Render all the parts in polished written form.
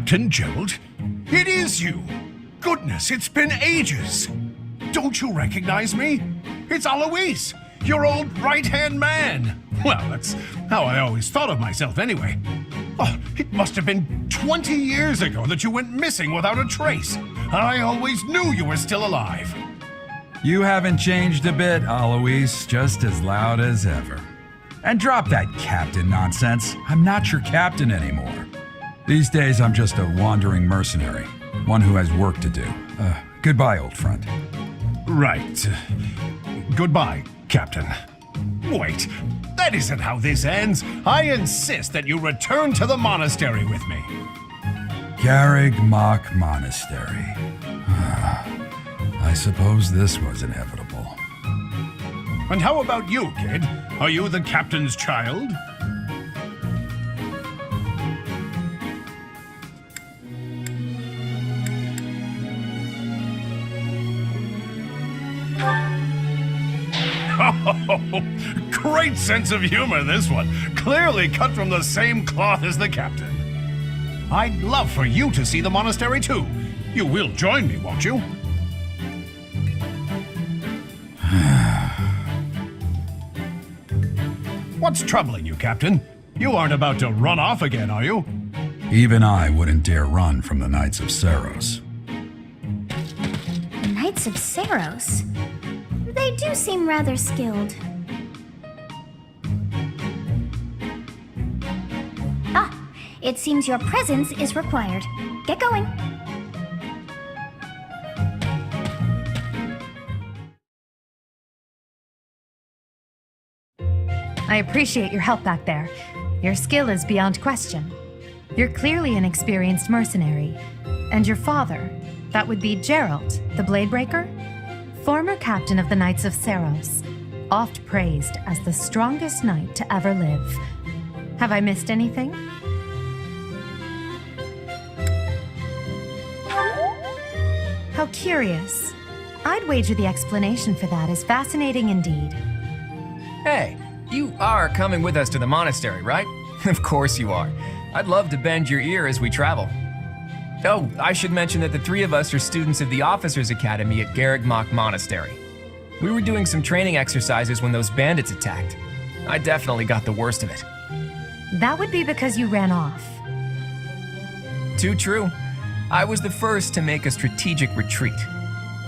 Captain Gerald? It is you! Goodness, it's been ages! Don't you recognize me? It's Alois, your old right-hand man! Well, that's how I always thought of myself anyway. Oh, it must have been 20 years ago that you went missing without a trace. I always knew you were still alive. You haven't changed a bit, Alois, just as loud as ever. And drop that captain nonsense. I'm not your captain anymore. These days, I'm just a wandering mercenary, one who has work to do. Goodbye, old friend. Right. Goodbye, Captain. Wait, that isn't how this ends. I insist that you return to the monastery with me. Garreg Mach Monastery. I suppose this was inevitable. And how about you, kid? Are you the captain's child? Oh, great sense of humor, this one. Clearly cut from the same cloth as the captain. I'd love for you to see the monastery too. You will join me, won't you? What's troubling you, Captain? You aren't about to run off again, are you? Even I wouldn't dare run from the Knights of Saros. The Knights of Saros? They do seem rather skilled. Ah, it seems your presence is required. Get going. I appreciate your help back there. Your skill is beyond question. You're clearly an experienced mercenary. And your father, that would be Gerald, the Bladebreaker? Former captain of the Knights of Saros, oft praised as the strongest knight to ever live. Have I missed anything? How curious. I'd wager the explanation for that is fascinating indeed. Hey, you are coming with us to the monastery, right? Of course you are. I'd love to bend your ear as we travel. Oh, I should mention that the three of us are students of the Officers' Academy at Garreg Mach Monastery. We were doing some training exercises when those bandits attacked. I definitely got the worst of it. That would be because you ran off. Too true. I was the first to make a strategic retreat.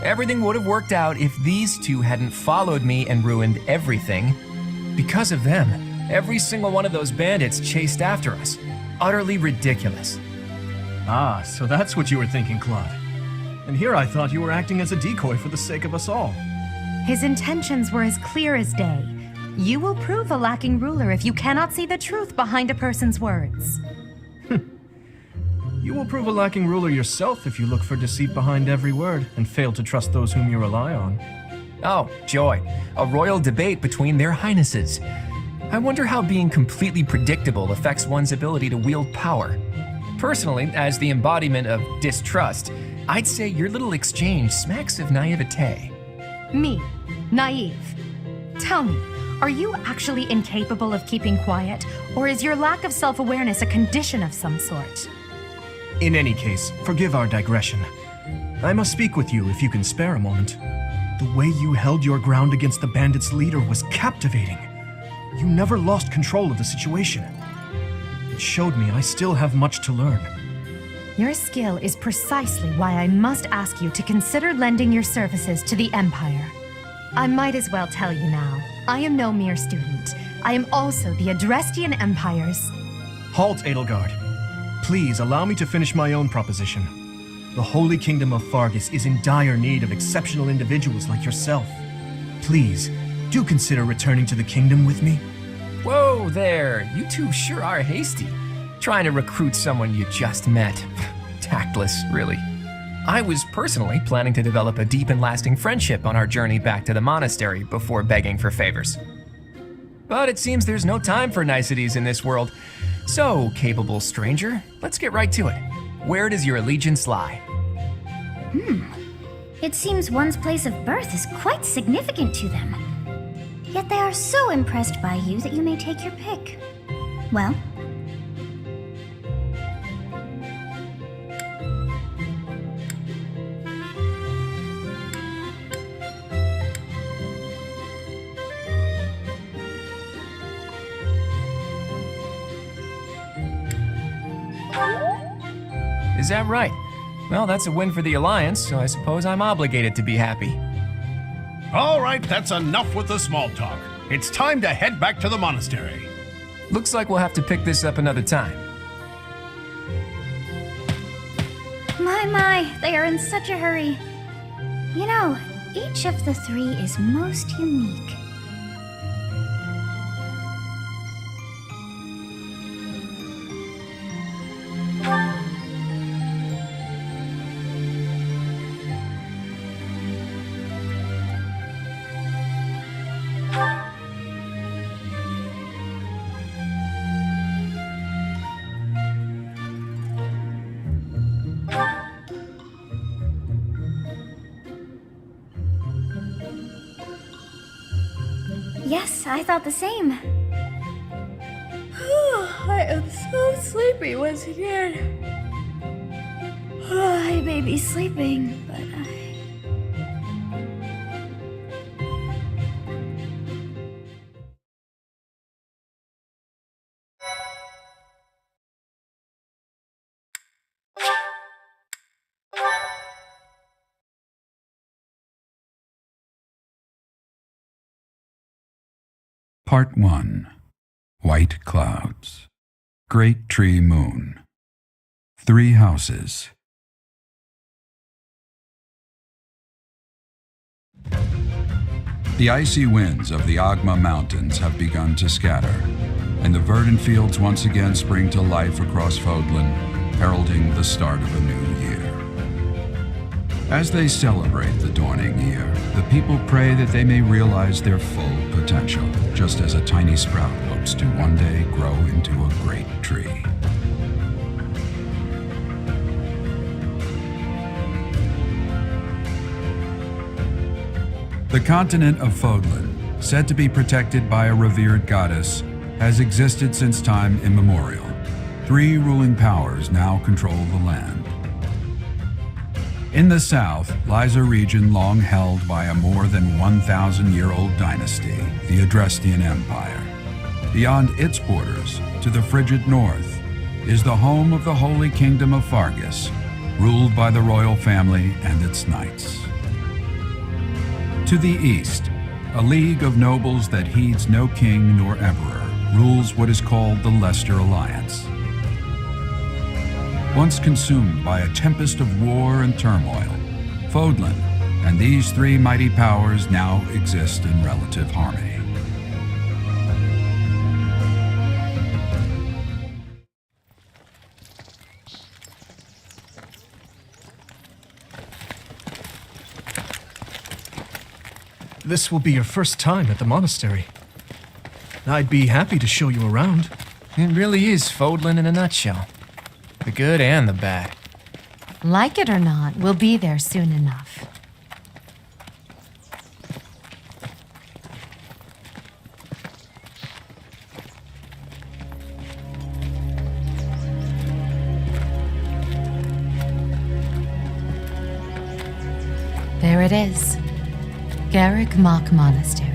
Everything would have worked out if these two hadn't followed me and ruined everything. Because of them, every single one of those bandits chased after us. Utterly ridiculous. Ah, so that's what you were thinking, Claude. And here I thought you were acting as a decoy for the sake of us all. His intentions were as clear as day. You will prove a lacking ruler if you cannot see the truth behind a person's words. You will prove a lacking ruler yourself if you look for deceit behind every word and fail to trust those whom you rely on. Oh, joy. A royal debate between their highnesses. I wonder how being completely predictable affects one's ability to wield power. Personally, as the embodiment of distrust, I'd say your little exchange smacks of naivete. Me, naive. Tell me, are you actually incapable of keeping quiet, or is your lack of self-awareness a condition of some sort? In any case, forgive our digression. I must speak with you if you can spare a moment. The way you held your ground against the bandits' leader was captivating. You never lost control of the situation. It showed me I still have much to learn. Your skill is precisely why I must ask you to consider lending your services to the Empire. I might as well tell you now, I am no mere student. I am also the Adrestian Empire's... Halt, Edelgard. Please allow me to finish my own proposition. The Holy Kingdom of Fargus is in dire need of exceptional individuals like yourself. Please, do consider returning to the kingdom with me. Whoa there, you two sure are hasty. Trying to recruit someone you just met. Tactless, really. I was personally planning to develop a deep and lasting friendship on our journey back to the monastery before begging for favors. But it seems there's no time for niceties in this world. So, capable stranger, let's get right to it. Where does your allegiance lie? It seems one's place of birth is quite significant to them. Yet they are so impressed by you that you may take your pick. Well? Is that right? Well, that's a win for the Alliance, so I suppose I'm obligated to be happy. All right, that's enough with the small talk. It's time to head back to the monastery. Looks like we'll have to pick this up another time. My, they are in such a hurry. You know, each of the three is most unique. Yes, I thought the same. I am so sleepy once again. I may be sleeping, but Part 1. White Clouds. Great Tree Moon. 3 houses. The icy winds of the Agma Mountains have begun to scatter, and the verdant fields once again spring to life across Fodlan, heralding the start of a new year. As they celebrate the dawning year, the people pray that they may realize their full potential, just as a tiny sprout hopes to one day grow into a great tree. The continent of Fodlan, said to be protected by a revered goddess, has existed since time immemorial. 3 ruling powers now control the land. In the south lies a region long held by a more than 1,000-year-old dynasty, the Adrestian Empire. Beyond its borders, to the frigid north, is the home of the Holy Kingdom of Fargus, ruled by the royal family and its knights. To the east, a league of nobles that heeds no king nor emperor rules what is called the Leicester Alliance. Once consumed by a tempest of war and turmoil, Fodlan and these 3 mighty powers now exist in relative harmony. This will be your first time at the monastery. I'd be happy to show you around. It really is Fodlan in a nutshell. The good and the bad. Like it or not, we'll be there soon enough. There it is. Garrick Mach Monastery.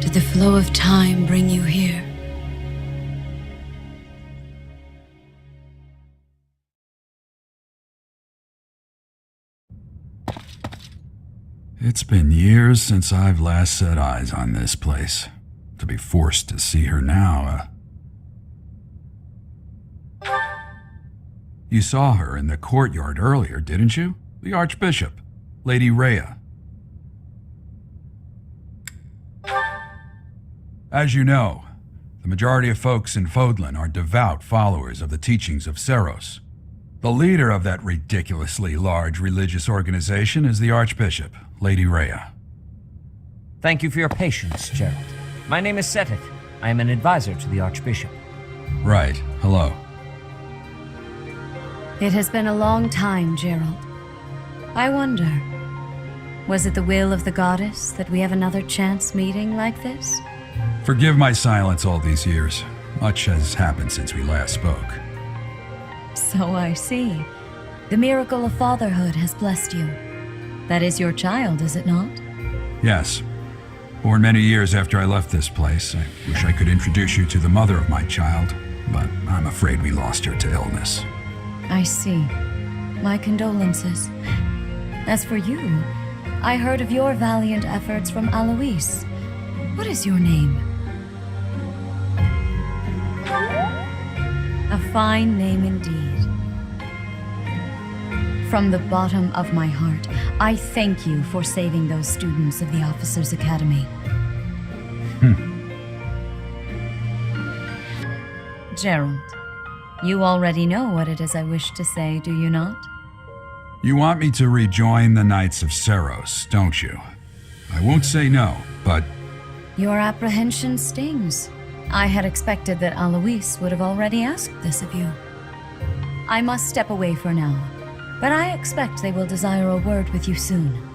Did the flow of time bring you here? It's been years since I've last set eyes on this place. To be forced to see her now, You saw her in the courtyard earlier, didn't you? The Archbishop, Lady Rhea. As you know, the majority of folks in Fodlan are devout followers of the teachings of Seros. The leader of that ridiculously large religious organization is the Archbishop, Lady Rhea. Thank you for your patience, Gerald. My name is Seteth. I am an advisor to the Archbishop. Right, hello. It has been a long time, Gerald. I wonder, was it the will of the goddess that we have another chance meeting like this? Forgive my silence all these years. Much has happened since we last spoke. So I see. The miracle of fatherhood has blessed you. That is your child, is it not? Yes. Born many years after I left this place, I wish I could introduce you to the mother of my child, but I'm afraid we lost her to illness. I see. My condolences. As for you, I heard of your valiant efforts from Alois. What is your name? A fine name indeed. From the bottom of my heart, I thank you for saving those students of the Officers' Academy. Gerald, you already know what it is I wish to say, do you not? You want me to rejoin the Knights of Seros, don't you? I won't say no, but Your apprehension stings. I had expected that Alois would have already asked this of you. I must step away for now, but I expect they will desire a word with you soon.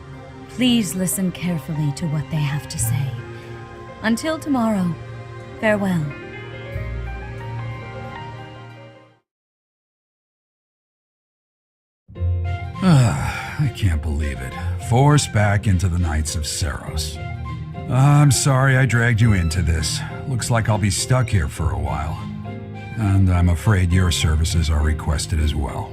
Please listen carefully to what they have to say. Until tomorrow, farewell. I can't believe it. Forced back into the Knights of Seros. I'm sorry I dragged you into this. Looks like I'll be stuck here for a while. And I'm afraid your services are requested as well.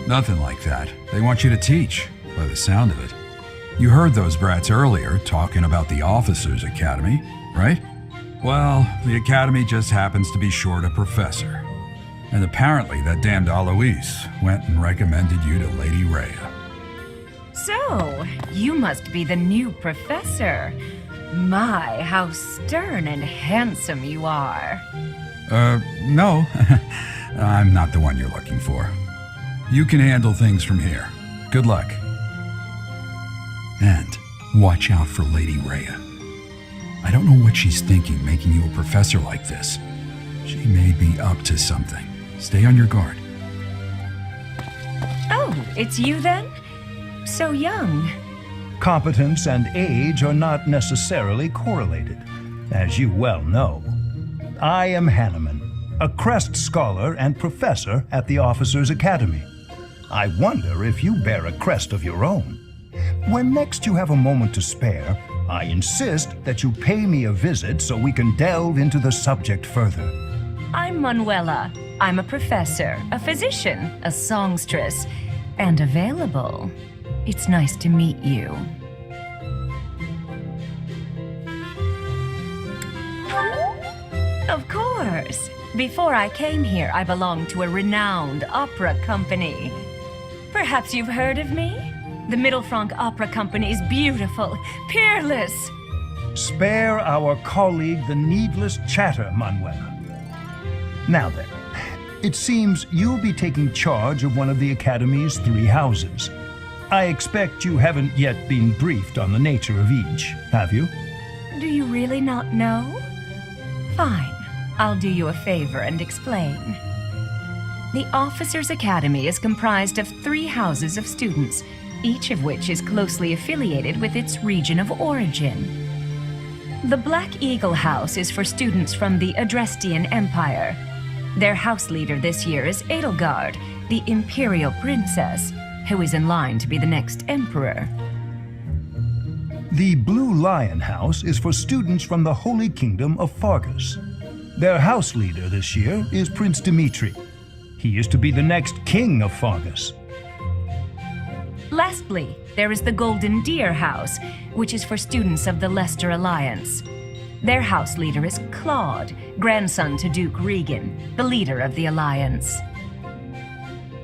Nothing like that. They want you to teach, by the sound of it. You heard those brats earlier talking about the Officers' Academy, right? Well, the Academy just happens to be short a professor. And apparently that damned Alois went and recommended you to Lady Rhea. So, you must be the new professor. My, how stern and handsome you are. No. I'm not the one you're looking for. You can handle things from here. Good luck. And watch out for Lady Rhea. I don't know what she's thinking making you a professor like this. She may be up to something. Stay on your guard. Oh, it's you then? So young. Competence and age are not necessarily correlated, as you well know. I am Hanneman, a Crest Scholar and Professor at the Officers' Academy. I wonder if you bear a crest of your own. When next you have a moment to spare, I insist that you pay me a visit so we can delve into the subject further. I'm Manuela. I'm a professor, a physician, a songstress, and available. It's nice to meet you. Of course. Before I came here, I belonged to a renowned opera company. Perhaps you've heard of me? The Middlefranc Opera Company is beautiful, peerless. Spare our colleague the needless chatter, Manuela. Now then, it seems you'll be taking charge of one of the Academy's 3 houses. I expect you haven't yet been briefed on the nature of each, have you? Do you really not know? Fine. I'll do you a favor and explain. The Officers' Academy is comprised of 3 houses of students, each of which is closely affiliated with its region of origin. The Black Eagle House is for students from the Adrestian Empire. Their house leader this year is Edelgard, the Imperial Princess, who is in line to be the next emperor. The Blue Lion House is for students from the Holy Kingdom of Fargus. Their house leader this year is Prince Dimitri. He is to be the next king of Fargus. Lastly, there is the Golden Deer House, which is for students of the Leicester Alliance. Their house leader is Claude, grandson to Duke Regan, the leader of the Alliance.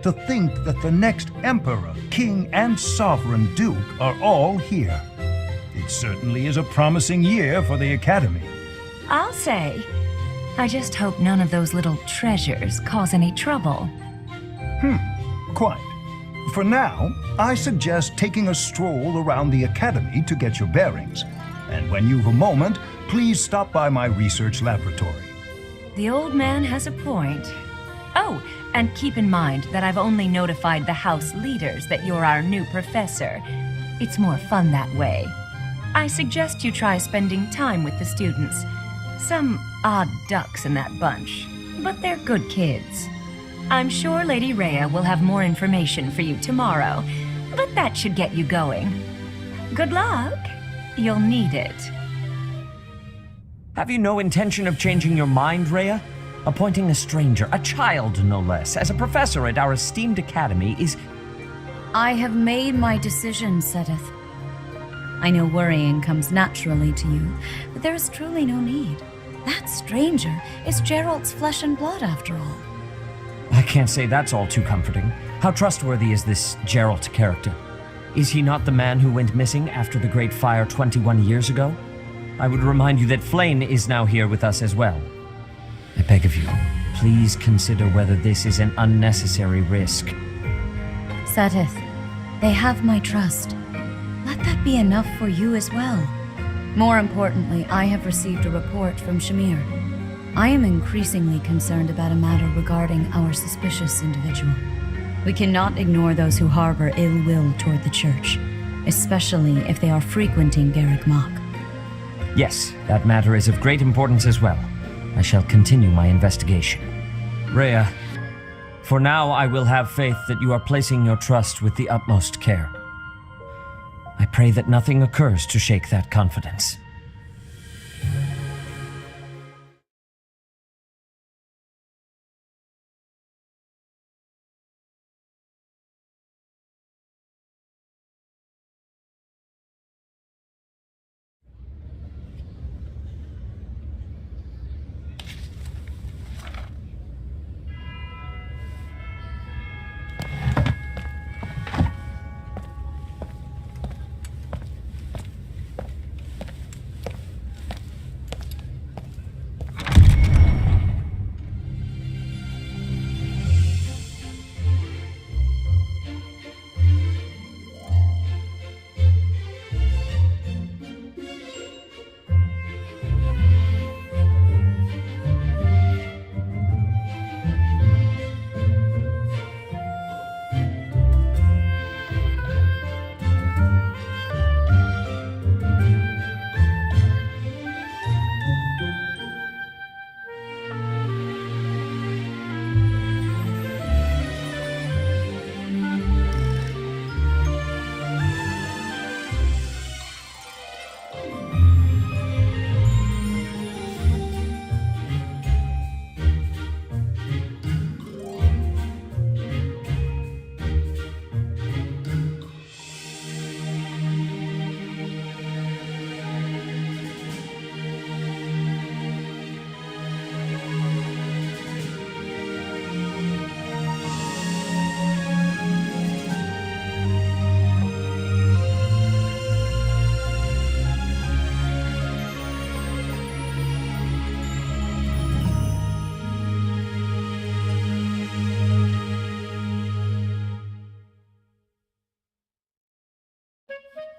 To think that the next Emperor, King, and Sovereign Duke are all here. It certainly is a promising year for the Academy. I'll say. I just hope none of those little treasures cause any trouble. Quite. For now, I suggest taking a stroll around the Academy to get your bearings. And when you've a moment, please stop by my research laboratory. The old man has a point. Oh, and keep in mind that I've only notified the house leaders that you're our new professor. It's more fun that way. I suggest you try spending time with the students. Some odd ducks in that bunch, but they're good kids. I'm sure Lady Rhea will have more information for you tomorrow, but that should get you going. Good luck. You'll need it. Have you no intention of changing your mind, Rhea? Appointing a stranger, a child no less, as a professor at our esteemed academy is... I have made my decision, Sedith. I know worrying comes naturally to you, but there is truly no need. That stranger is Gerald's flesh and blood, after all. I can't say that's all too comforting. How trustworthy is this Gerald character? Is he not the man who went missing after the Great Fire 21 years ago? I would remind you that Flane is now here with us as well. I beg of you, please consider whether this is an unnecessary risk. Sedith, they have my trust. Let that be enough for you as well. More importantly, I have received a report from Shamir. I am increasingly concerned about a matter regarding our suspicious individual. We cannot ignore those who harbor ill will toward the Church, especially if they are frequenting Garrick Mach. Yes, that matter is of great importance as well. I shall continue my investigation. Rhea, for now I will have faith that you are placing your trust with the utmost care. I pray that nothing occurs to shake that confidence.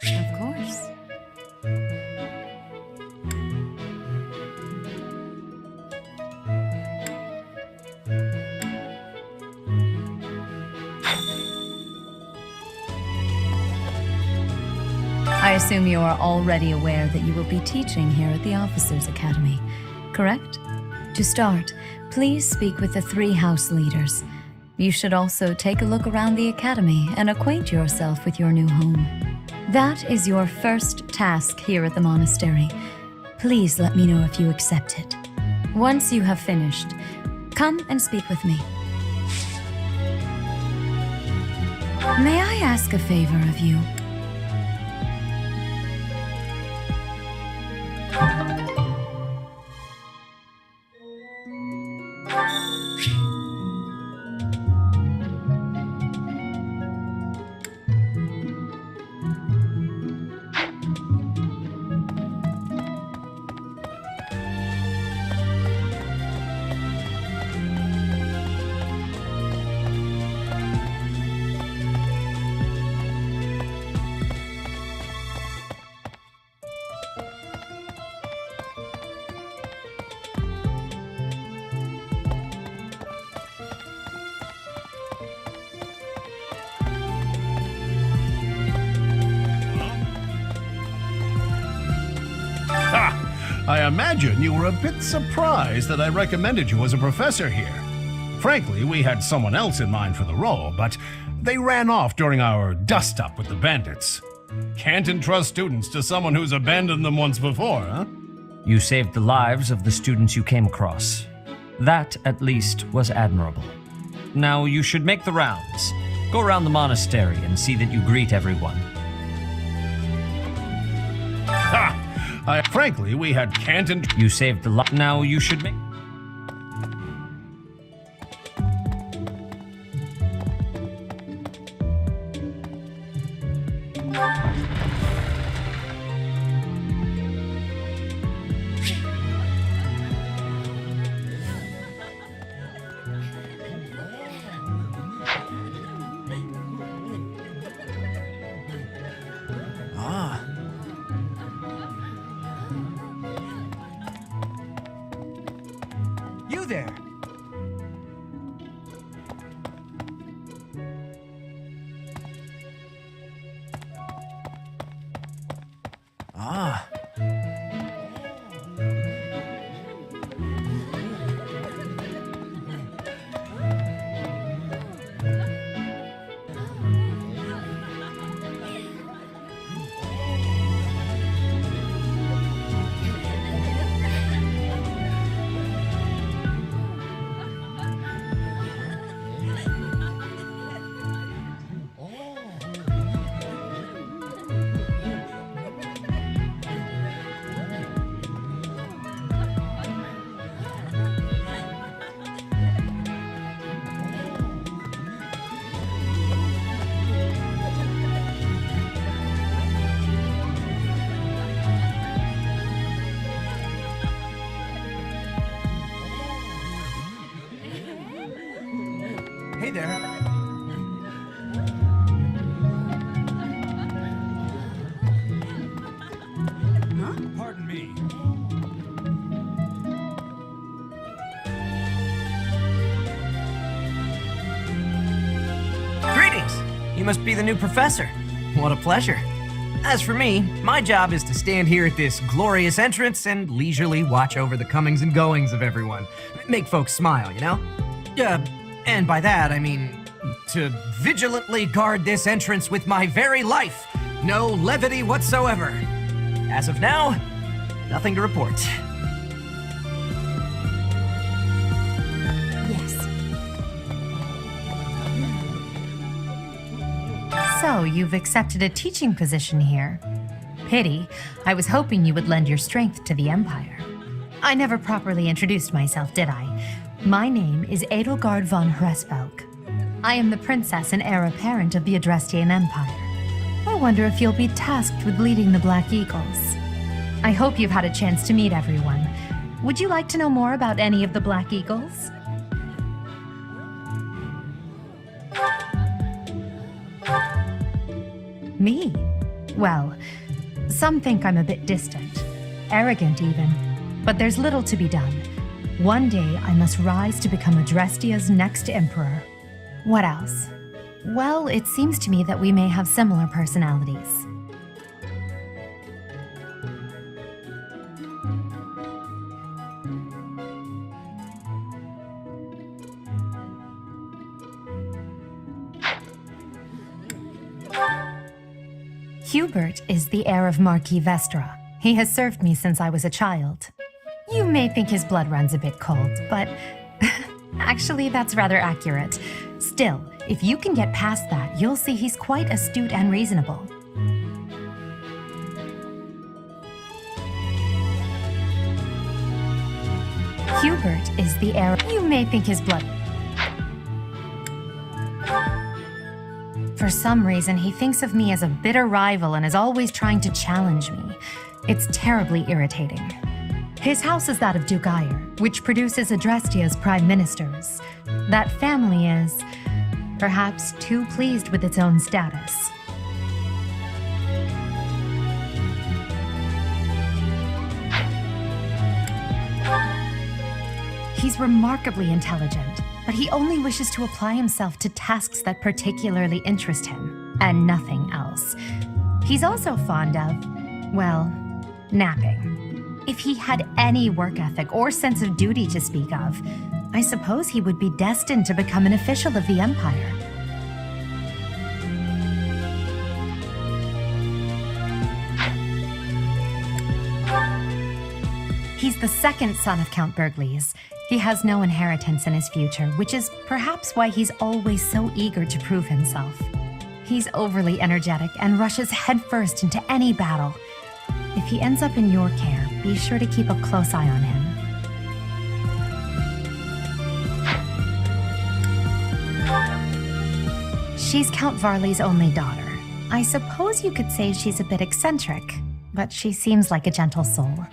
Of course. I assume you are already aware that you will be teaching here at the Officers' Academy, correct? To start, please speak with the 3 house leaders. You should also take a look around the Academy and acquaint yourself with your new home. That is your first task here at the monastery. Please let me know if you accept it. Once you have finished, come and speak with me. May I ask a favor of you? I imagine you were a bit surprised that I recommended you as a professor here. Frankly, we had someone else in mind for the role, but they ran off during our dust-up with the bandits. Can't entrust students to someone who's abandoned them once before, huh? You saved the lives of the students you came across. That, at least, was admirable. Now you should make the rounds. Go around the monastery and see that you greet everyone. Ha! Frankly, we had You saved the Now you should make... You there! Hey there. Pardon me. Greetings! You must be the new professor. What a pleasure. As for me, my job is to stand here at this glorious entrance and leisurely watch over the comings and goings of everyone. Make folks smile, you know? And by that, I mean to vigilantly guard this entrance with my very life. No levity whatsoever. As of now, nothing to report. Yes. So, you've accepted a teaching position here. Pity. I was hoping you would lend your strength to the Empire. I never properly introduced myself, did I? My name is Edelgard von Hresvelk. I am the princess and heir apparent of the Adrestian Empire. I wonder if you'll be tasked with leading the Black Eagles. I hope you've had a chance to meet everyone. Would you like to know more about any of the Black Eagles? Me? Well, some think I'm a bit distant, arrogant even, but there's little to be done. One day, I must rise to become Adrestia's next emperor. What else? Well, it seems to me that we may have similar personalities. Hubert is the heir of Marquis Vestra. He has served me since I was a child. You may think his blood runs a bit cold, but actually that's rather accurate. Still, if you can get past that, you'll see he's quite astute and reasonable. Hubert is the heir. You may think his blood. For some reason, he thinks of me as a bitter rival and is always trying to challenge me. It's terribly irritating. His house is that of Duke Eyre, which produces Adrestia's prime ministers. That family is, perhaps, too pleased with its own status. He's remarkably intelligent, but he only wishes to apply himself to tasks that particularly interest him, and nothing else. He's also fond of, well, napping. If he had any work ethic or sense of duty to speak of, I suppose he would be destined to become an official of the Empire. He's the second son of Count Burgleys. He has no inheritance in his future, which is perhaps why he's always so eager to prove himself. He's overly energetic and rushes headfirst into any battle. If he ends up in your care, be sure to keep a close eye on him. She's Count Varley's only daughter. I suppose you could say she's a bit eccentric, but she seems like a gentle soul.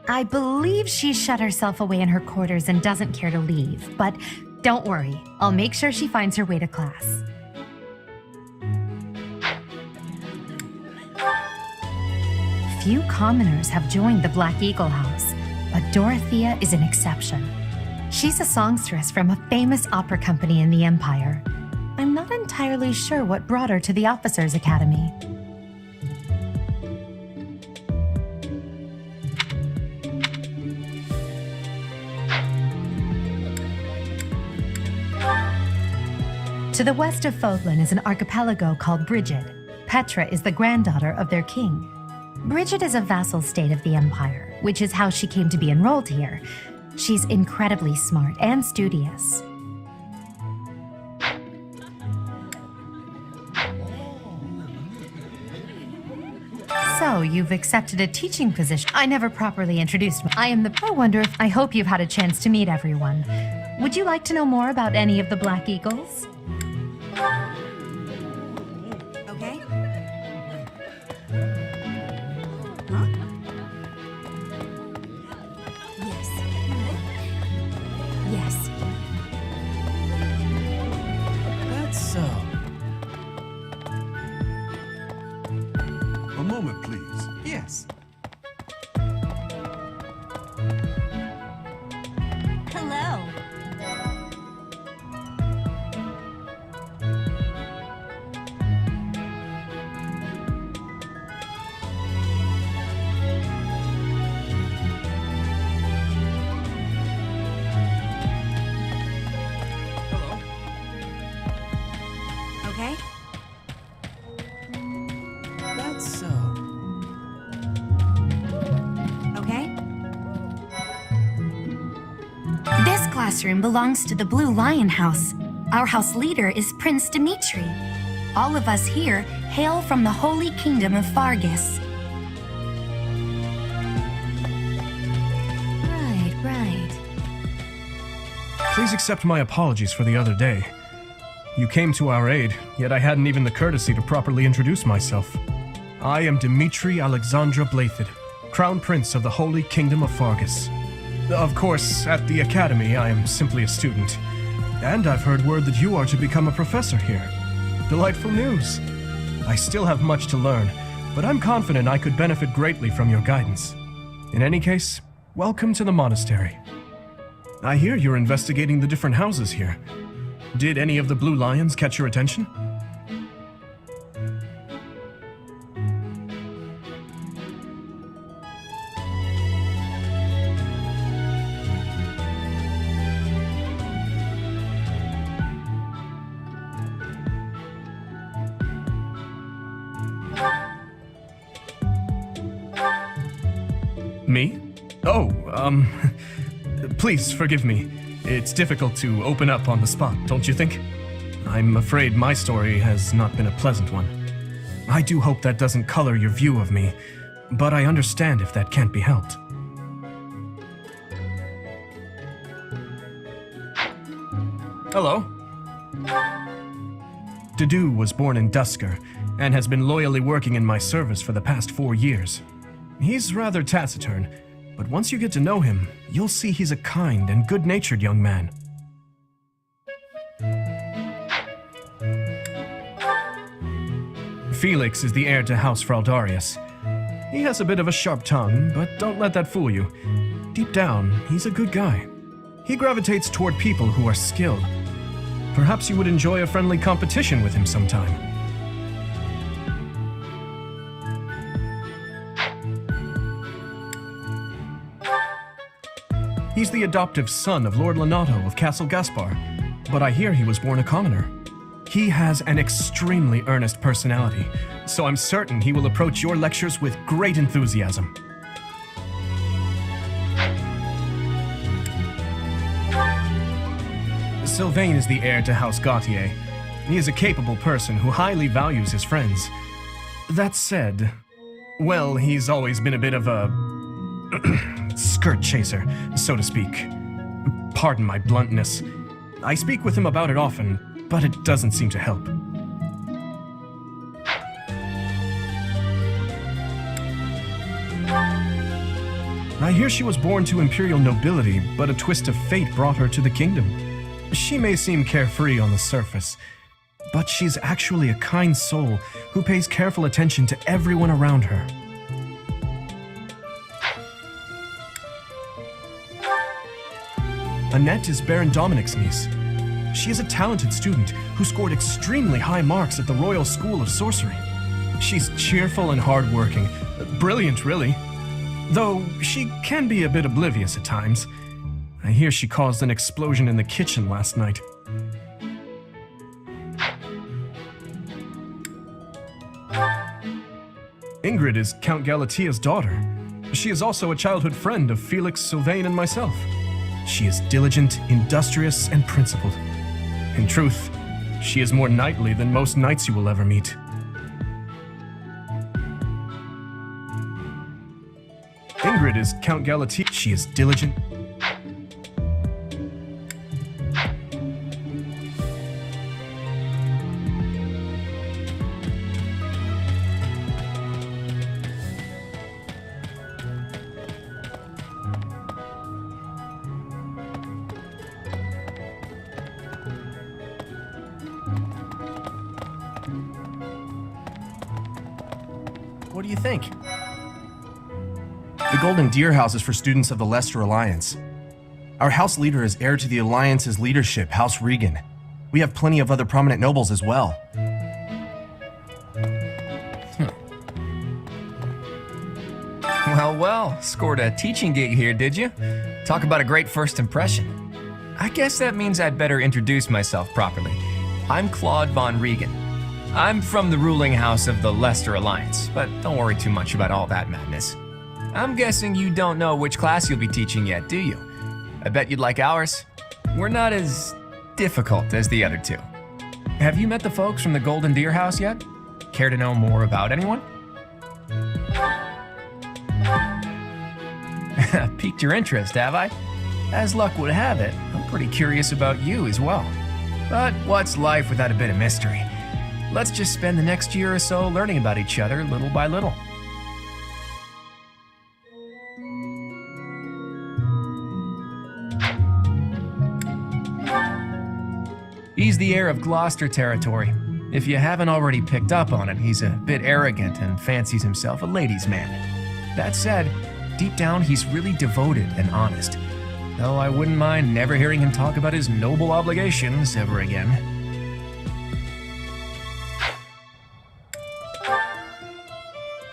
I believe she's shut herself away in her quarters and doesn't care to leave, but don't worry, I'll make sure she finds her way to class. Few commoners have joined the Black Eagle House, but Dorothea is an exception. She's a songstress from a famous opera company in the Empire. I'm not entirely sure what brought her to the Officers' Academy. To the west of Fodlan is an archipelago called Brigid. Petra is the granddaughter of their king. Brigid is a vassal state of the Empire, which is how she came to be enrolled here. She's incredibly smart and studious. So, you've accepted a teaching position. I never properly introduced me. I hope you've had a chance to meet everyone. Would you like to know more about any of the Black Eagles? Okay. Yes. Yes. That's so. A moment, please. Yes. Hello. Okay. That's so. Okay. This classroom belongs to the Blue Lion House. Our house leader is Prince Dimitri. All of us here hail from the Holy Kingdom of Fargus. Right. Please accept my apologies for the other day. You came to our aid, yet I hadn't even the courtesy to properly introduce myself. I am Dimitri Alexandra Blathid, Crown Prince of the Holy Kingdom of Fargus. Of course, at the Academy, I am simply a student. And I've heard word that you are to become a professor here. Delightful news. I still have much to learn, but I'm confident I could benefit greatly from your guidance. In any case, welcome to the monastery. I hear you're investigating the different houses here. Did any of the Blue Lions catch your attention? Me? Oh, please forgive me. It's difficult to open up on the spot, don't you think? I'm afraid my story has not been a pleasant one. I do hope that doesn't color your view of me, but I understand if that can't be helped. Hello. Pt.2 was born in Dusker and has been loyally working in my service for the past 4 years. He's rather taciturn, but once you get to know him, you'll see he's a kind and good-natured young man. Felix is the heir to House Fraldarius. He has a bit of a sharp tongue, but don't let that fool you. Deep down, he's a good guy. He gravitates toward people who are skilled. Perhaps you would enjoy a friendly competition with him sometime. He's the adoptive son of Lord Lenato of Castle Gaspar, but I hear he was born a commoner. He has an extremely earnest personality, so I'm certain he will approach your lectures with great enthusiasm. Sylvain is the heir to House Gautier. He is a capable person who highly values his friends. That said, well, he's always been a bit of a skirt chaser, so to speak. Pardon my bluntness. I speak with him about it often, but it doesn't seem to help. I hear she was born to imperial nobility, but a twist of fate brought her to the kingdom. She may seem carefree on the surface, but she's actually a kind soul who pays careful attention to everyone around her. Annette is Baron Dominic's niece. She is a talented student who scored extremely high marks at the Royal School of Sorcery. She's cheerful and hardworking. Brilliant, really. Though she can be a bit oblivious at times. I hear she caused an explosion in the kitchen last night. Ingrid is Count Galatia's daughter. She is also a childhood friend of Felix, Sylvain, and myself. She is diligent, industrious, and principled. In truth, she is more knightly than most knights you will ever meet. Ingrid is Count Galatia. She is diligent. What do you think? The Golden Deer House is for students of the Leicester Alliance. Our house leader is heir to the Alliance's leadership, House Regan. We have plenty of other prominent nobles as well. Well, scored a teaching gig here, did you? Talk about a great first impression. I guess that means I'd better introduce myself properly. I'm Claude von Regan. I'm from the ruling house of the Leicester Alliance, but don't worry too much about all that madness. I'm guessing you don't know which class you'll be teaching yet, do you? I bet you'd like ours. We're not as difficult as the other two. Have you met the folks from the Golden Deer House yet? Care to know more about anyone? Piqued your interest, have I? As luck would have it, I'm pretty curious about you as well. But what's life without a bit of mystery? Let's just spend the next year or so learning about each other little by little. He's the heir of Gloucester territory. If you haven't already picked up on it, he's a bit arrogant and fancies himself a ladies' man. That said, deep down he's really devoted and honest, though I wouldn't mind never hearing him talk about his noble obligations ever again.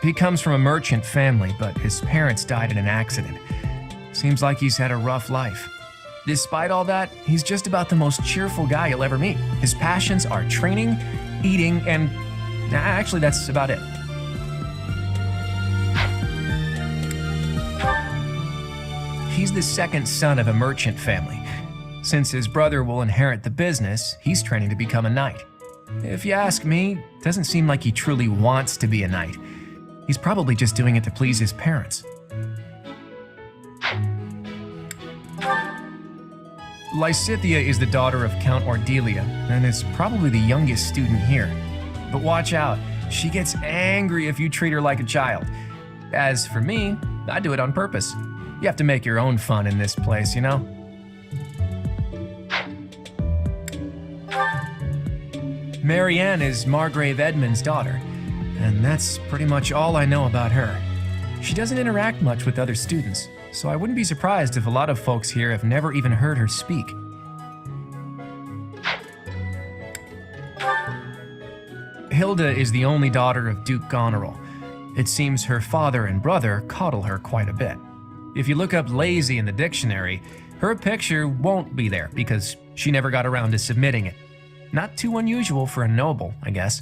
He comes from a merchant family, but his parents died in an accident. Seems like he's had a rough life. Despite all that, he's just about the most cheerful guy you'll ever meet. His passions are training, eating, and actually that's about it. He's the second son of a merchant family, Since his brother will inherit the business, he's training to become a knight. If you ask me, it doesn't seem like he truly wants to be a knight. He's probably just doing it to please his parents. Lysithea is the daughter of Count Ordelia, and is probably the youngest student here. But watch out, she gets angry if you treat her like a child. As for me, I do it on purpose. You have to make your own fun in this place, you know? Marianne is Margrave Edmund's daughter, and that's pretty much all I know about her. She doesn't interact much with other students, so I wouldn't be surprised if a lot of folks here have never even heard her speak. Hilda is the only daughter of Duke Goneril. It seems her father and brother coddle her quite a bit. If you look up lazy in the dictionary, her picture won't be there because she never got around to submitting it. Not too unusual for a noble, I guess.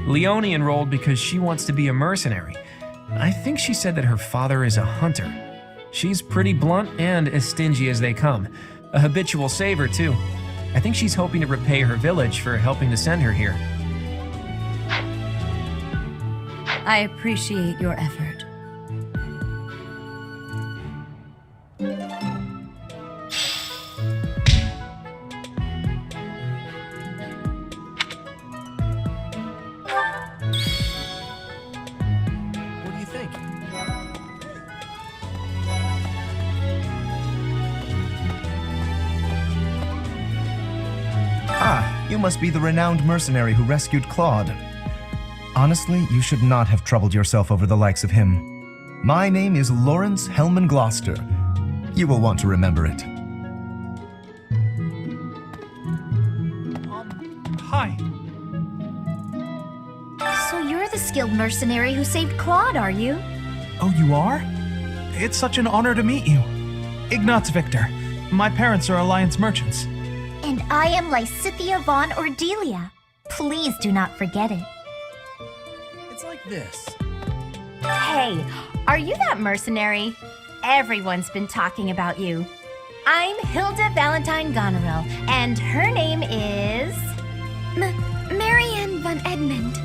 Leonie enrolled because she wants to be a mercenary. I think she said that her father is a hunter. She's pretty blunt and as stingy as they come. A habitual saver, too. I think she's hoping to repay her village for helping to send her here. I appreciate your effort. What do you think? Ah, you must be the renowned mercenary who rescued Claude. Honestly, you should not have troubled yourself over the likes of him. My name is Lawrence Hellman Gloucester. You will want to remember it. Hi. So you're the skilled mercenary who saved Claude, are you? Oh, you are? It's such an honor to meet you. Ignatz Victor. My parents are Alliance merchants. And I am Lysithea von Ordelia. Please do not forget it. It's like this. Hey, are you that mercenary? Everyone's been talking about you. I'm Hilda Valentine Goneril, and her name is... Marianne von Edmund.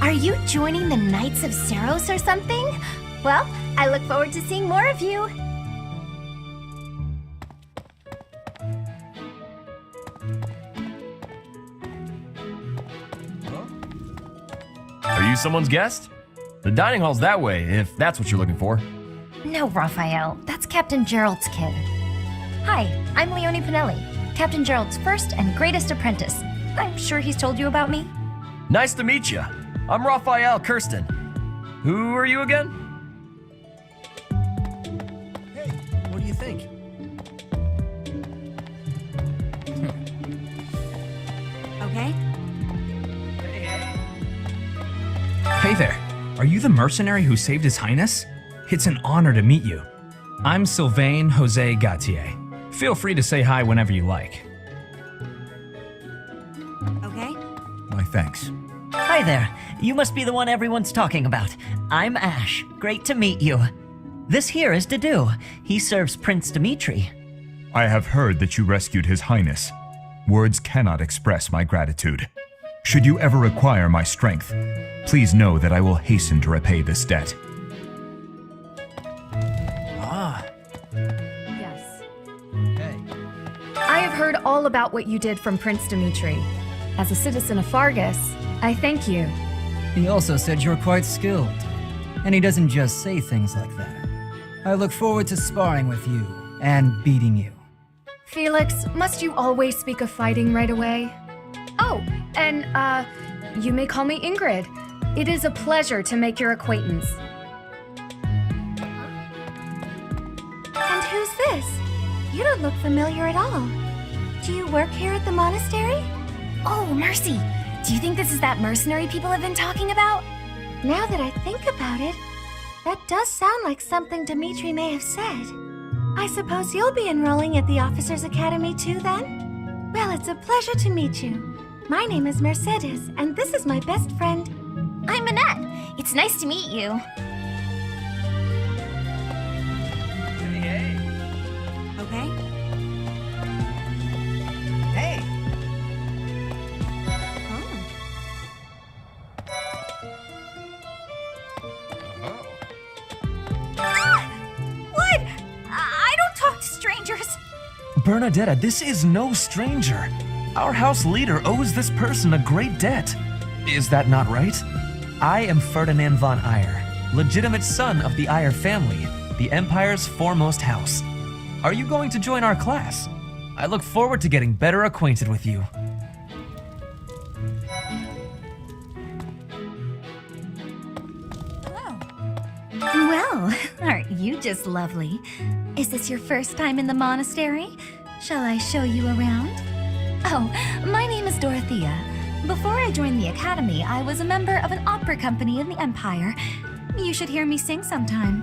Are you joining the Knights of Saros or something? Well, I look forward to seeing more of you. Are you someone's guest? The dining hall's that way, if that's what you're looking for. No, Raphael, that's Captain Gerald's kid. Hi, I'm Leonie Pinelli, Captain Gerald's first and greatest apprentice. I'm sure he's told you about me. Nice to meet you. I'm Raphael Kirsten. Who are you again? Hey, what do you think? Okay? Hey there. Are you the mercenary who saved His Highness? It's an honor to meet you. I'm Sylvain Jose Gautier. Feel free to say hi whenever you like. Okay? My thanks. Hi there. You must be the one everyone's talking about. I'm Ash. Great to meet you. This here is Dedu. He serves Prince Dimitri. I have heard that you rescued His Highness. Words cannot express my gratitude. Should you ever require my strength, please know that I will hasten to repay this debt. Yes. I have heard all about what you did from Prince Dimitri. As a citizen of Fargus, I thank you. He also said you're quite skilled. And he doesn't just say things like that. I look forward to sparring with you and beating you. Felix, must you always speak of fighting right away? Oh, and, you may call me Ingrid. It is a pleasure to make your acquaintance. And who's this? You don't look familiar at all. Do you work here at the monastery? Oh, Mercy! Do you think this is that mercenary people have been talking about? Now that I think about it, that does sound like something Dimitri may have said. I suppose you'll be enrolling at the Officers' Academy too, then? Well, it's a pleasure to meet you. My name is Mercedes, and this is my best friend. I'm Annette. It's nice to meet you. Okay? Hey! What? I don't talk to strangers. Bernadetta, this is no stranger. Our house leader owes this person a great debt. Is that not right? I am Ferdinand von Eyre, legitimate son of the Eyre family, the Empire's foremost house. Are you going to join our class? I look forward to getting better acquainted with you. Well, aren't you just lovely? Is this your first time in the monastery? Shall I show you around? Oh, my name is Dorothea. Before I joined the academy, I was a member of an opera company in the Empire. You should hear me sing sometime.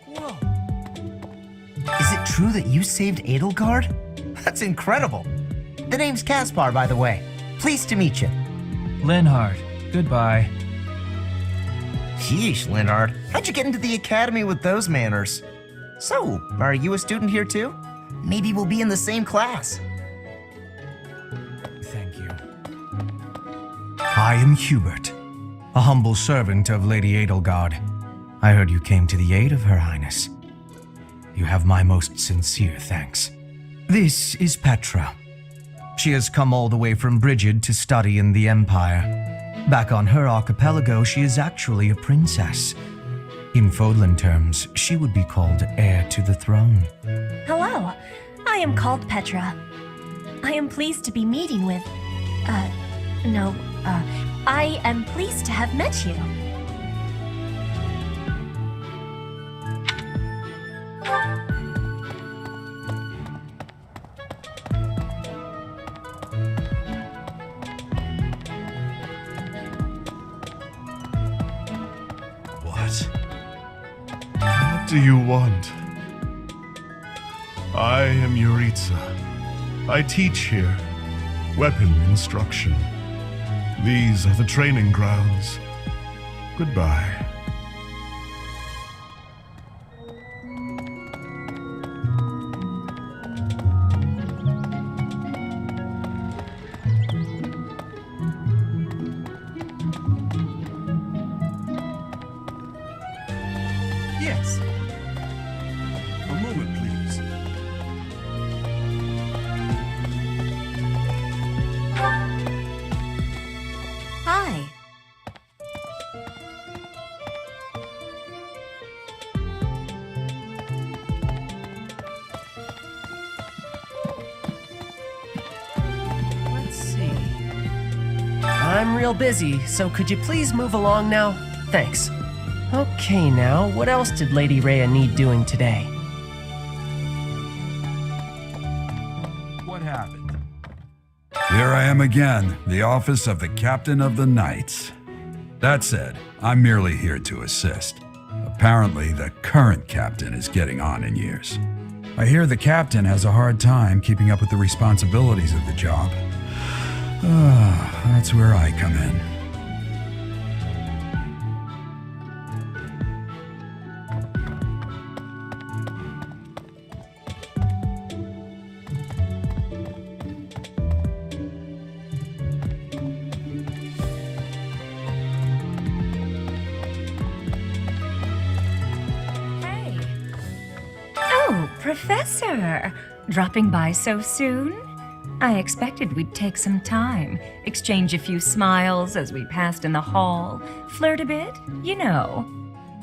Whoa. Is it true that you saved Edelgard? That's incredible. The name's Caspar, by the way. Pleased to meet you. Linhard, goodbye. Sheesh, Linhard. How'd you get into the academy with those manners? So, are you a student here too? Maybe we'll be in the same class. Thank you. I am Hubert, a humble servant of Lady Edelgard. I heard you came to the aid of Her Highness. You have my most sincere thanks. This is Petra. She has come all the way from Brigid to study in the Empire. Back on her archipelago, she is actually a princess. In Fodlan terms, she would be called heir to the throne. Hello, I am called Petra. I am pleased to be meeting with... I am pleased to have met you. What do you want? I am Yuritsa. I teach here. Weapon instruction. These are the training grounds. Goodbye. Yes. A moment, please. Hi. Let's see. I'm real busy, so could you please move along now? Thanks. Okay now, what else did Lady Rhea need doing today? What happened? Here I am again, the office of the Captain of the Knights. That said, I'm merely here to assist. Apparently, the current captain is getting on in years. I hear the captain has a hard time keeping up with the responsibilities of the job. That's where I come in. Oh, Professor! Dropping by so soon? I expected we'd take some time, exchange a few smiles as we passed in the hall, flirt a bit, you know.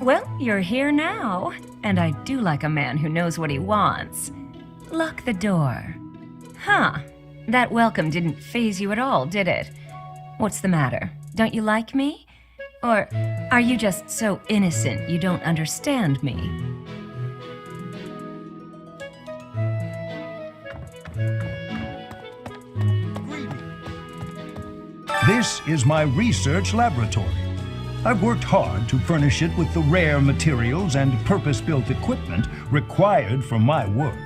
Well, you're here now, and I do like a man who knows what he wants. Lock the door. Huh. That welcome didn't faze you at all, did it? What's the matter? Don't you like me? Or are you just so innocent you don't understand me? This is my research laboratory. I've worked hard to furnish it with the rare materials and purpose-built equipment required for my work.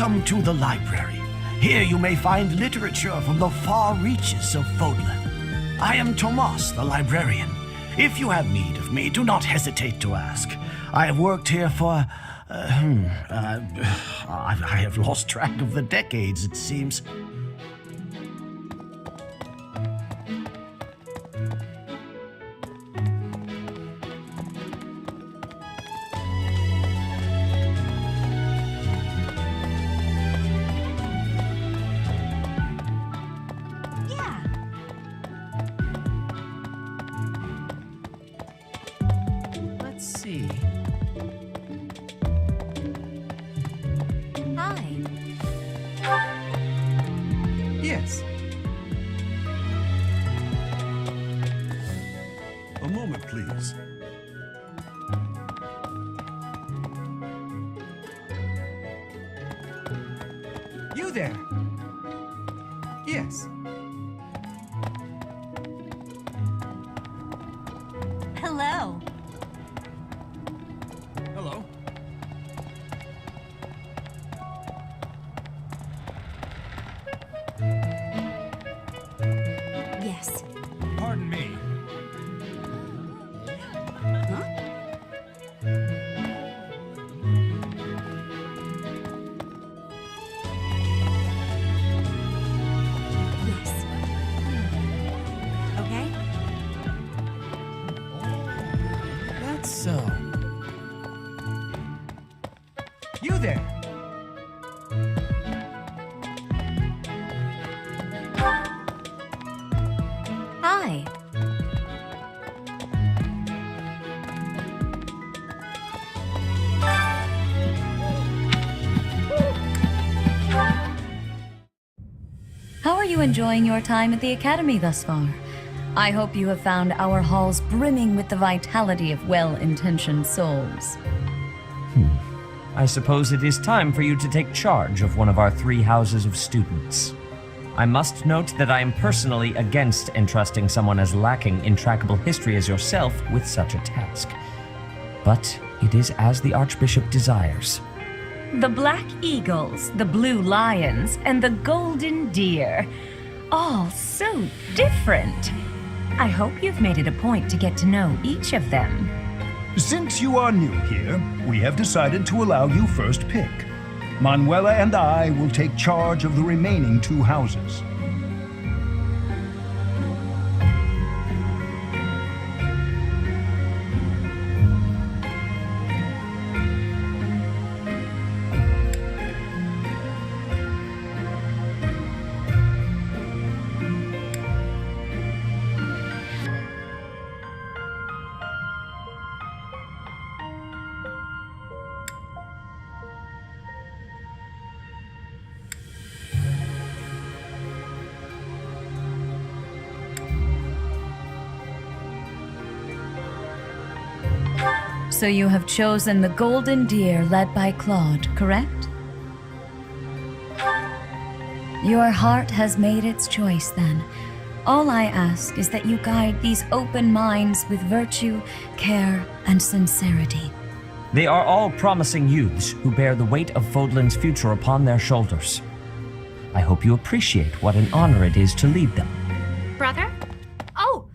Welcome to the library. Here you may find literature from the far reaches of Fodlan. I am Tomas, the librarian. If you have need of me, do not hesitate to ask. I have worked here for... I have lost track of the decades, it seems. Let's see. Yes. A moment, please. You there? Yes. Hello. Hello. Yes. Pardon me. Yes. Okay. That's so. You there? Hi. How are you enjoying your time at the Academy thus far? I hope you have found our halls brimming with the vitality of well-intentioned souls. I suppose it is time for you to take charge of one of our 3 houses of students. I must note that I am personally against entrusting someone as lacking in trackable history as yourself with such a task. But it is as the Archbishop desires. The Black Eagles, the Blue Lions, and the Golden Deer. All so different. I hope you've made it a point to get to know each of them. Since you are new here, we have decided to allow you first pick. Manuela and I will take charge of the remaining 2 houses. So you have chosen the Golden Deer led by Claude, correct? Your heart has made its choice then. All I ask is that you guide these open minds with virtue, care, and sincerity. They are all promising youths who bear the weight of Fodlan's future upon their shoulders. I hope you appreciate what an honor it is to lead them. Brother? Oh,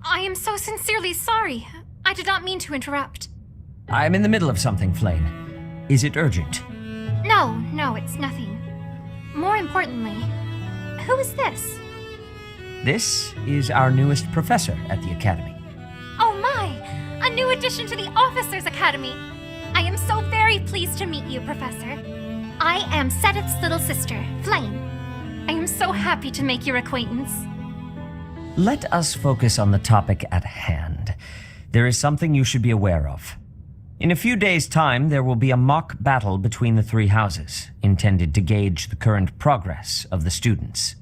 I am so sincerely sorry. I did not mean to interrupt. I am in the middle of something, Flame. Is it urgent? No, it's nothing. More importantly, who is this? This is our newest professor at the Academy. Oh my! A new addition to the Officers' Academy! I am so very pleased to meet you, Professor. I am Sedith's little sister, Flame. I am so happy to make your acquaintance. Let us focus on the topic at hand. There is something you should be aware of. In a few days' time, there will be a mock battle between the 3 houses, intended to gauge the current progress of the students.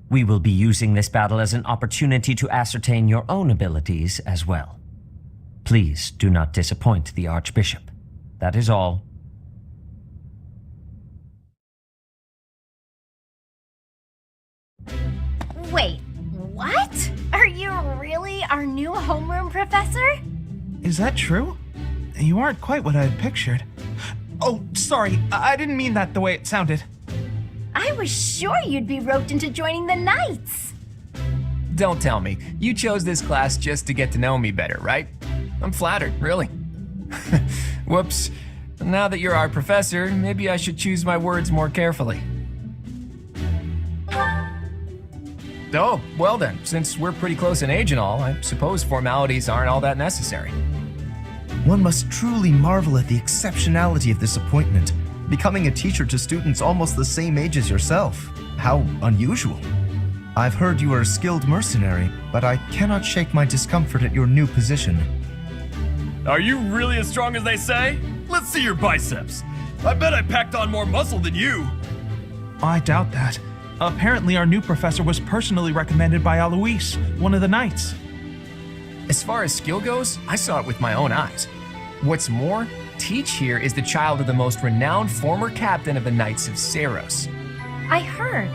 We will be using this battle as an opportunity to ascertain your own abilities as well. Please do not disappoint the Archbishop. That is all. Wait, what? Are you really our new homeroom professor? Is that true? You aren't quite what I had pictured. Oh, sorry. I didn't mean that the way it sounded. I was sure you'd be roped into joining the Knights. Don't tell me. You chose this class just to get to know me better, right? I'm flattered, really. Whoops. Now that you're our professor, maybe I should choose my words more carefully. Oh, well then, since we're pretty close in age and all, I suppose formalities aren't all that necessary. One must truly marvel at the exceptionality of this appointment, becoming a teacher to students almost the same age as yourself. How unusual. I've heard you are a skilled mercenary, but I cannot shake my discomfort at your new position. Are you really as strong as they say? Let's see your biceps. I bet I packed on more muscle than you. I doubt that. Apparently, our new professor was personally recommended by Alois, one of the Knights. As far as skill goes, I saw it with my own eyes. What's more, Teach here is the child of the most renowned former captain of the Knights of Saros. I heard.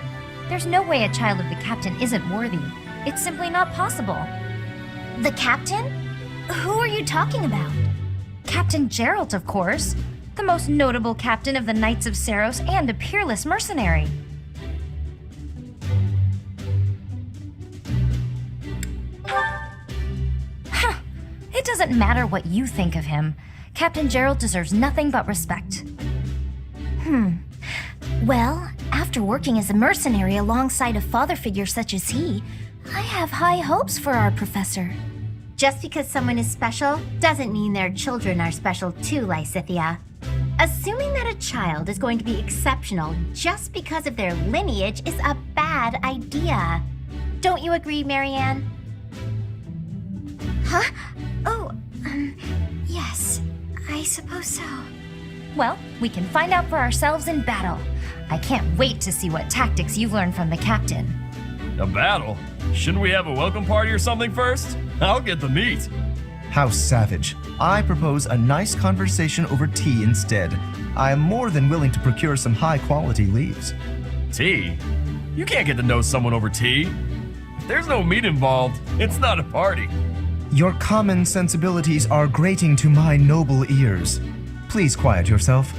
There's no way a child of the captain isn't worthy. It's simply not possible. The captain? Who are you talking about? Captain Geralt, of course. The most notable captain of the Knights of Saros and a peerless mercenary. It doesn't matter what you think of him. Captain Geralt deserves nothing but respect. Well, after working as a mercenary alongside a father figure such as he, I have high hopes for our professor. Just because someone is special doesn't mean their children are special too, Lysithia. Assuming that a child is going to be exceptional just because of their lineage is a bad idea. Don't you agree, Marianne? Huh? Oh, yes, I suppose so. Well, we can find out for ourselves in battle. I can't wait to see what tactics you've learned from the captain. A battle? Shouldn't we have a welcome party or something first? I'll get the meat. How savage. I propose a nice conversation over tea instead. I am more than willing to procure some high-quality leaves. Tea? You can't get to know someone over tea. If there's no meat involved, it's not a party. Your common sensibilities are grating to my noble ears. Please quiet yourself.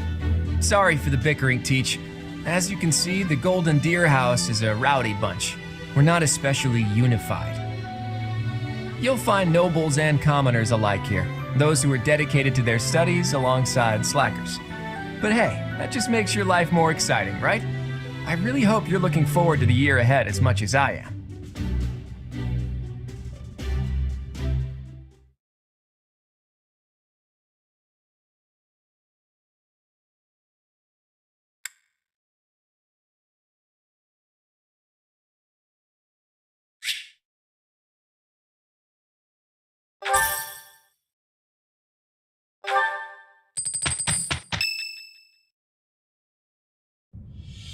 Sorry for the bickering, Teach. As you can see, the Golden Deer House is a rowdy bunch. We're not especially unified. You'll find nobles and commoners alike here, those who are dedicated to their studies alongside slackers. But hey, that just makes your life more exciting, right? I really hope you're looking forward to the year ahead as much as I am.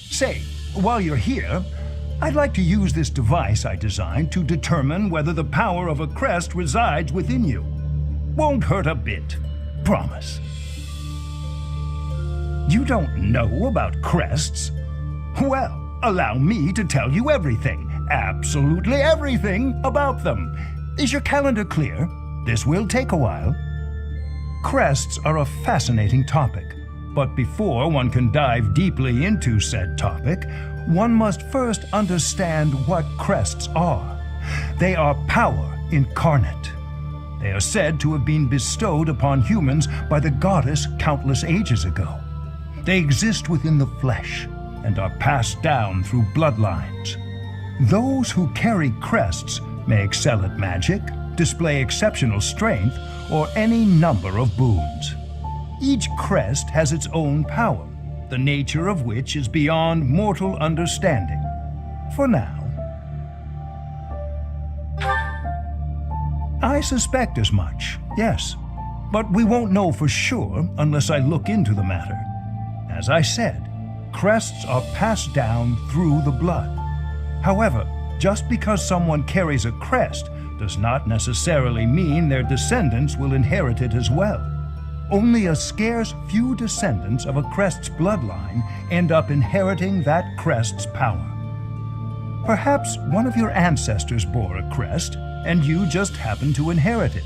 Say, while you're here, I'd like to use this device I designed to determine whether the power of a crest resides within you. Won't hurt a bit. Promise. You don't know about crests? Well, allow me to tell you everything, absolutely everything about them. Is your calendar clear? This will take a while. Crests are a fascinating topic. But before one can dive deeply into said topic, one must first understand what crests are. They are power incarnate. They are said to have been bestowed upon humans by the goddess countless ages ago. They exist within the flesh and are passed down through bloodlines. Those who carry crests may excel at magic, display exceptional strength, or any number of boons. Each crest has its own power, the nature of which is beyond mortal understanding. For now. I suspect as much, yes. But we won't know for sure unless I look into the matter. As I said, crests are passed down through the blood. However, just because someone carries a crest does not necessarily mean their descendants will inherit it as well. Only a scarce few descendants of a crest's bloodline end up inheriting that crest's power. Perhaps one of your ancestors bore a crest, and you just happen to inherit it.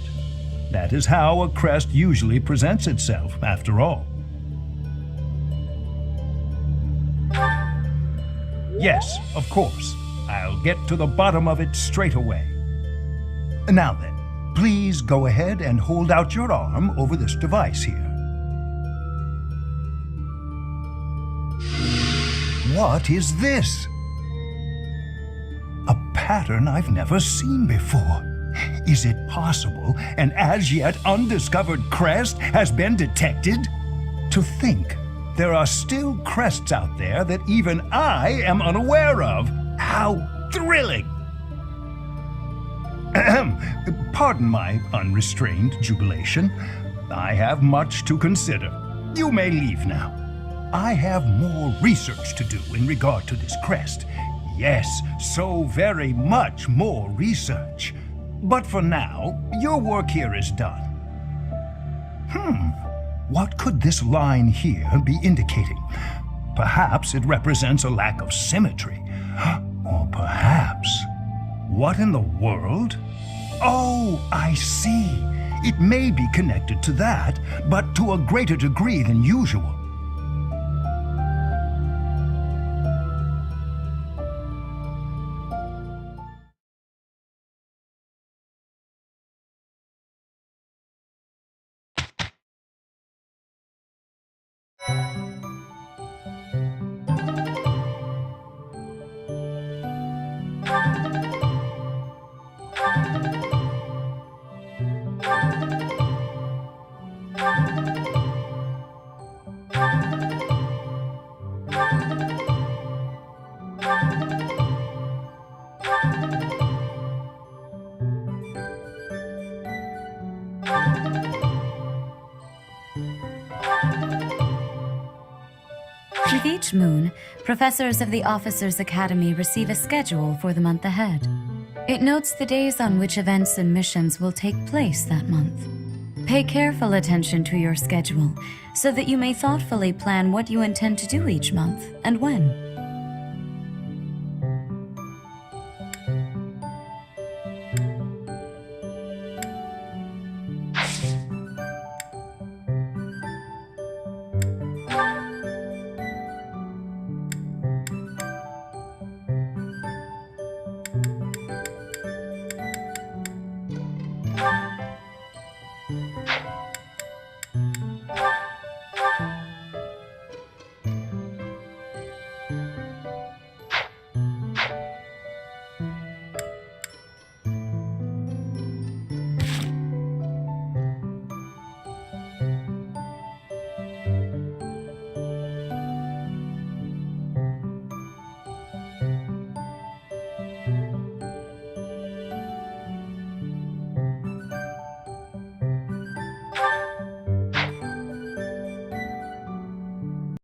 That is how a crest usually presents itself, after all. Yes, of course. I'll get to the bottom of it straight away. Now then, please go ahead and hold out your arm over this device here. What is this? A pattern I've never seen before. Is it possible an as yet undiscovered crest has been detected? To think there are still crests out there that even I am unaware of. How thrilling! Pardon my unrestrained jubilation. I have much to consider. You may leave now. I have more research to do in regard to this crest. Yes, so very much more research. But for now, your work here is done. What could this line here be indicating? Perhaps it represents a lack of symmetry. Or perhaps... What in the world? Oh, I see. It may be connected to that, but to a greater degree than usual. With each moon, professors of the Officers' Academy receive a schedule for the month ahead. It notes the days on which events and missions will take place that month. Pay careful attention to your schedule so that you may thoughtfully plan what you intend to do each month and when.